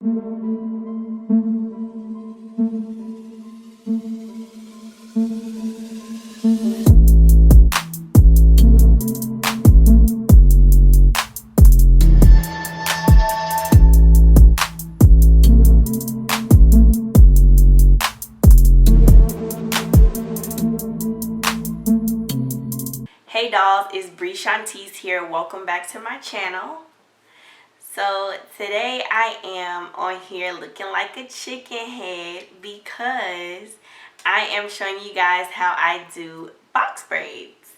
Hey dolls, it's Bree Shantice here. Welcome back to my channel. So today I am on here looking like a chicken head because I am showing you guys how I do box braids.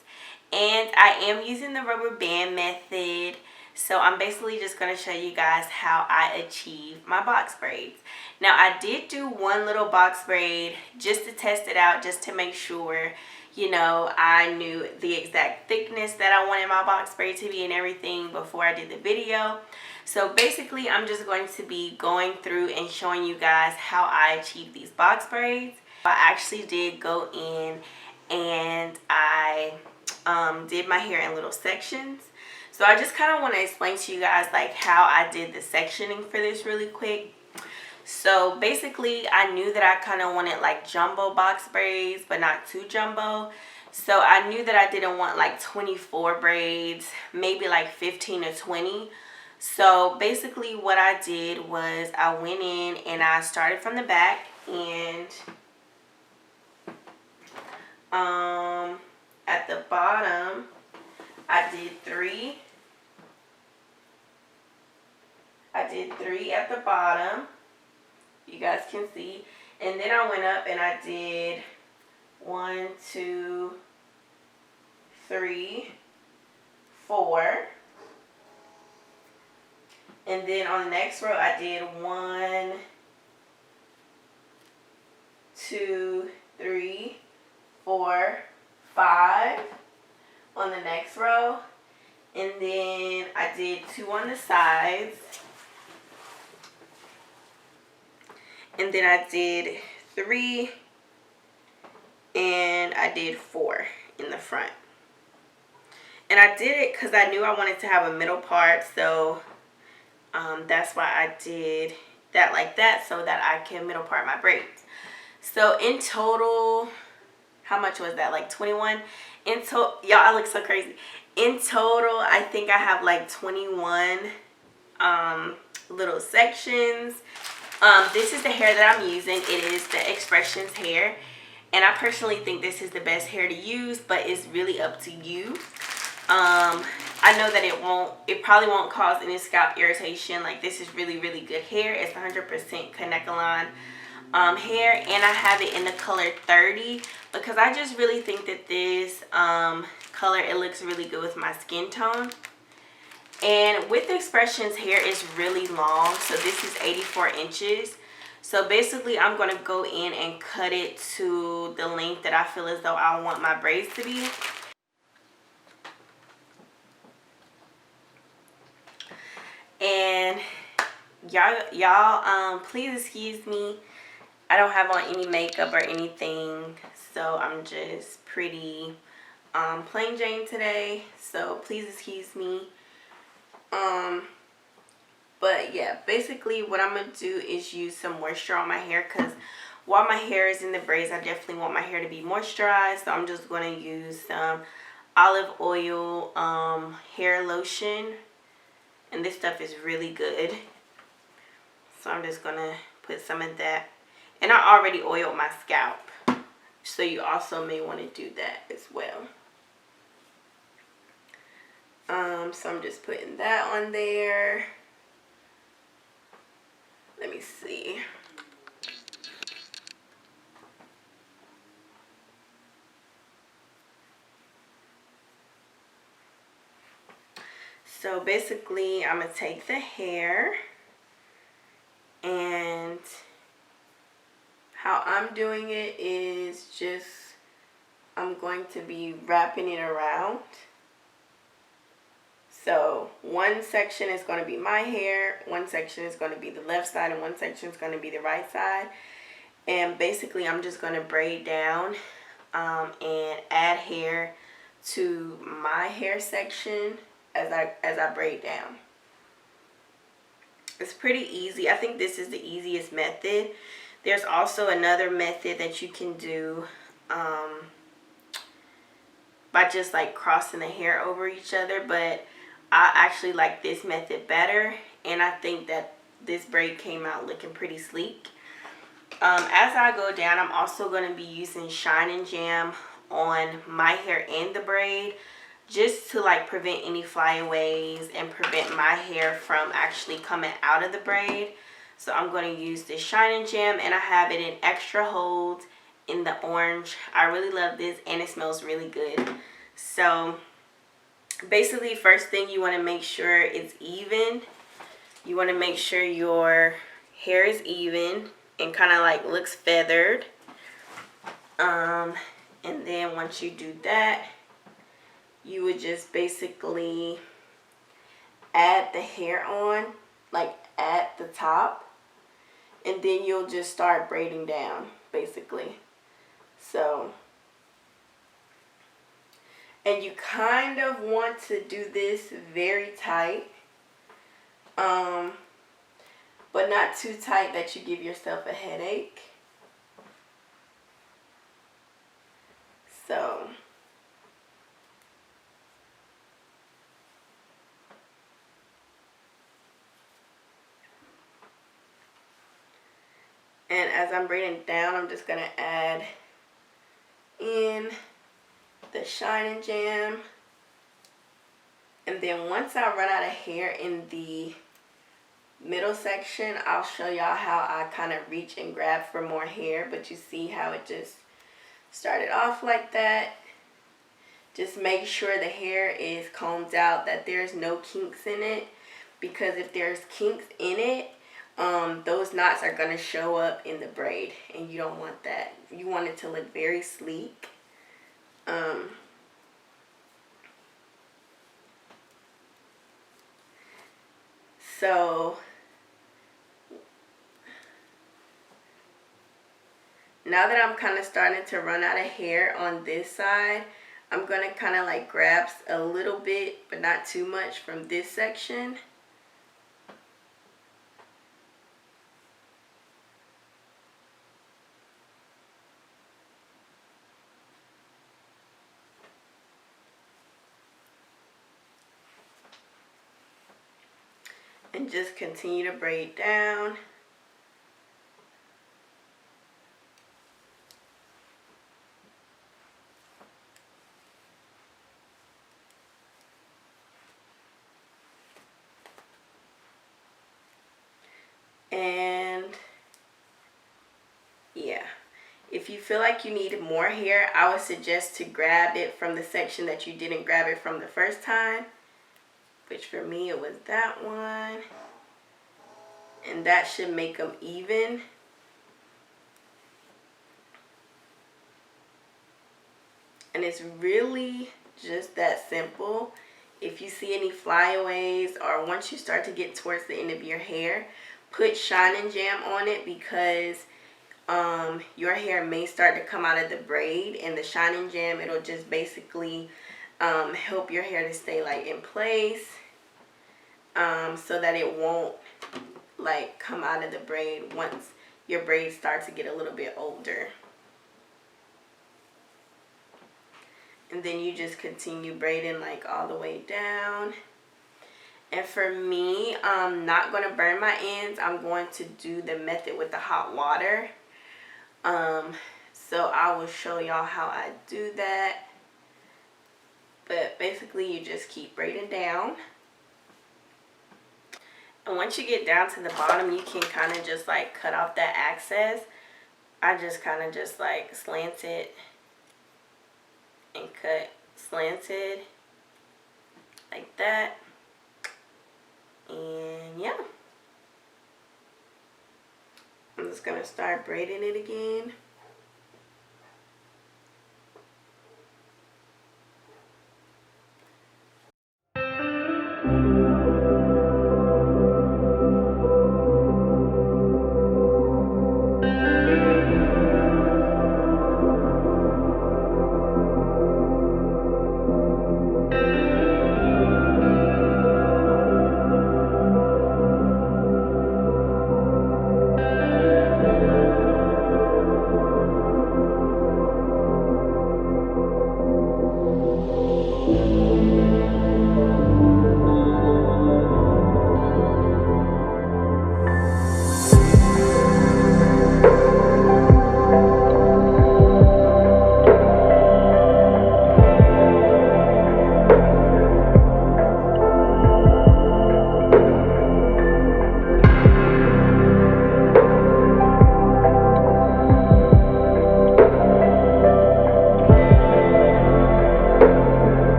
And I am using the rubber band method. So I'm basically just going to show you guys how I achieve my box braids. Now I did do one little box braid just to test it out, just to make sure, you know, I knew the exact thickness that I wanted my box braid to be and everything before I did the video. So basically I'm just going to be going through and showing you guys how I achieve these box braids. I actually did go in and I did my hair in little sections. So I just kind of want to explain to you guys like how I did the sectioning for this really quick. So basically I knew that I kind of wanted like jumbo box braids, but not too jumbo. So I knew that I didn't want like 24 braids, maybe like 15 or 20. So basically what I did was I went in and I started from the back, and at the bottom I did three. I did three at the bottom, you guys can see, and then I went up and I did 1, 2, 3, 4, and then on the next row I did 1, 2, 3, 4, 5 on the next row, and then I did 2 on the sides, and then I did 3, and I did 4 in the front. And I did it because I knew I wanted to have a middle part, so that's why I did that like that, so that I can middle part my braids. So in total, how much was that? Like 21 in total. Y'all, I look so crazy. In total, I think I have like 21 little sections. This is the hair that I'm using. It is the Expressions hair, and I personally think this is the best hair to use, but it's really up to you. I know that it probably won't cause any scalp irritation. Like, this is really good hair. It's 100% Kanekalon hair, and I have it in the color 30 because I just really think that this color, it looks really good with my skin tone. And with the Expressions hair, it's really long, so this is 84 inches. So basically I'm going to go in and cut it to the length that I feel as though I want my braids to be. And y'all please excuse me, I don't have on any makeup or anything, so I'm just pretty plain Jane today, so please excuse me. But yeah, basically what I'm gonna do is use some moisture on my hair, because while my hair is in the braids, I definitely want my hair to be moisturized. So I'm just going to use some olive oil hair lotion, and this stuff is really good. So I'm just gonna put some of that, and I already oiled my scalp, so you also may want to do that as well. So I'm just putting that on there. Let me see. So basically I'm gonna take the hair, and how I'm doing it is just, I'm going to be wrapping it around. So one section is going to be my hair, one section is going to be the left side, and one section is going to be the right side. And basically I'm just going to braid down and add hair to my hair section as I braid down. It's pretty easy. I think this is the easiest method. There's also another method that you can do by just like crossing the hair over each other, but I actually like this method better, and I think that this braid came out looking pretty sleek. As I go down, I'm also going to be using Shine and Jam on my hair and the braid, just to like prevent any flyaways and prevent my hair from actually coming out of the braid. So I'm going to use this Shine and Jam, and I have it in extra hold in the orange. I really love this, and it smells really good. So basically, first thing, you want to make sure it's even. You want to make sure your hair is even and kind of like looks feathered. And then once you do that, you would just basically add the hair on, like at the top, and then you'll just start braiding down basically. So, and you kind of want to do this very tight, but not too tight that you give yourself a headache. So and as I'm braiding down, I'm just going to add in the Shine and Jam. And then once I run out of hair in the middle section, I'll show y'all how I kind of reach and grab for more hair. But you see how it just started off like that. Just make sure the hair is combed out, that there's no kinks in it, because if there's kinks in it, those knots are going to show up in the braid, and you don't want that. You want it to look very sleek. So now that I'm kind of starting to run out of hair on this side, I'm going to kind of like grab a little bit, but not too much, from this section. And just continue to braid down. And yeah, if you feel like you need more hair, I would suggest to grab it from the section that you didn't grab it from the first time, which for me it was that one, and that should make them even. And it's really just that simple. If you see any flyaways, or once you start to get towards the end of your hair, put Shine and Jam on it, because your hair may start to come out of the braid, and the Shine and Jam, it'll just basically help your hair to stay like in place, so that it won't like come out of the braid once your braids start to get a little bit older. And then you just continue braiding like all the way down. And for me, I'm not going to burn my ends. I'm going to do the method with the hot water. So I will show y'all how I do that. But basically, you just keep braiding down. And once you get down to the bottom, you can kind of just like cut off that excess. I just kind of just like slant it and cut slanted like that. And yeah, I'm just gonna start braiding it again.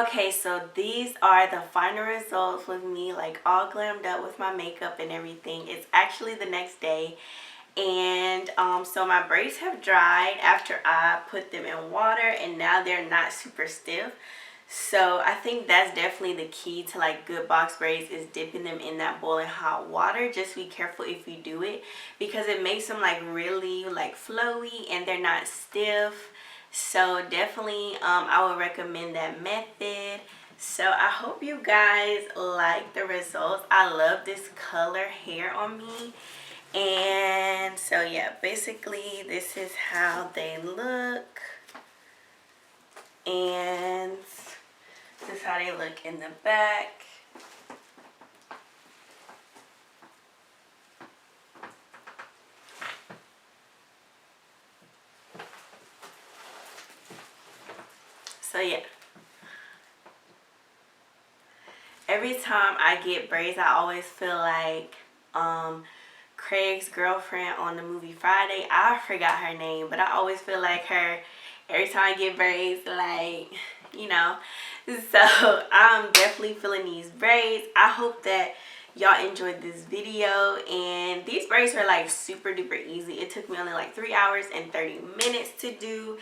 Okay, so these are the final results with me like all glammed up with my makeup and everything. It's actually the next day, and so my braids have dried after I put them in water, and now they're not super stiff. So I think that's definitely the key to like good box braids, is dipping them in that boiling hot water. Just be careful if you do it, because it makes them like really like flowy and they're not stiff. So definitely I would recommend that method. So I hope you guys like the results. I love this color hair on me. And so yeah, basically this is how they look, and this is how they look in the back. So yeah, every time I get braids, I always feel like Craig's girlfriend on the movie Friday. I forgot her name, but I always feel like her every time I get braids, like, you know. So I'm definitely feeling these braids. I hope that y'all enjoyed this video, and these braids are like super duper easy. It took me only like 3 hours and 30 minutes to do.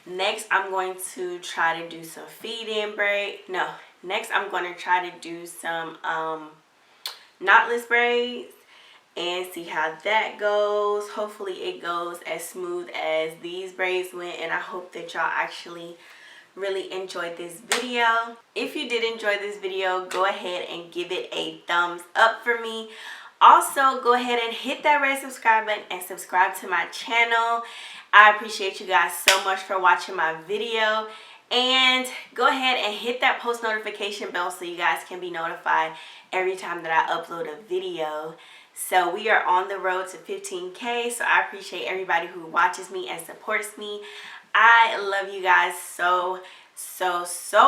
Next, I'm going to try to do some feed-in braid. No, next I'm going to try to do some knotless braids and see how that goes. Hopefully it goes as smooth as these braids went, and I hope that y'all actually really enjoyed this video. If you did enjoy this video, go ahead and give it a thumbs up for me. Also, go ahead and hit that red subscribe button and subscribe to my channel. I appreciate you guys so much for watching my video. And go ahead and hit that post notification bell so you guys can be notified every time that I upload a video. So we are on the road to 15K, so I appreciate everybody who watches me and supports me. I love you guys so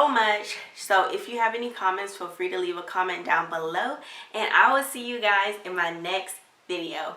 much. So if you have any comments, feel free to leave a comment down below, and I will see you guys in my next video.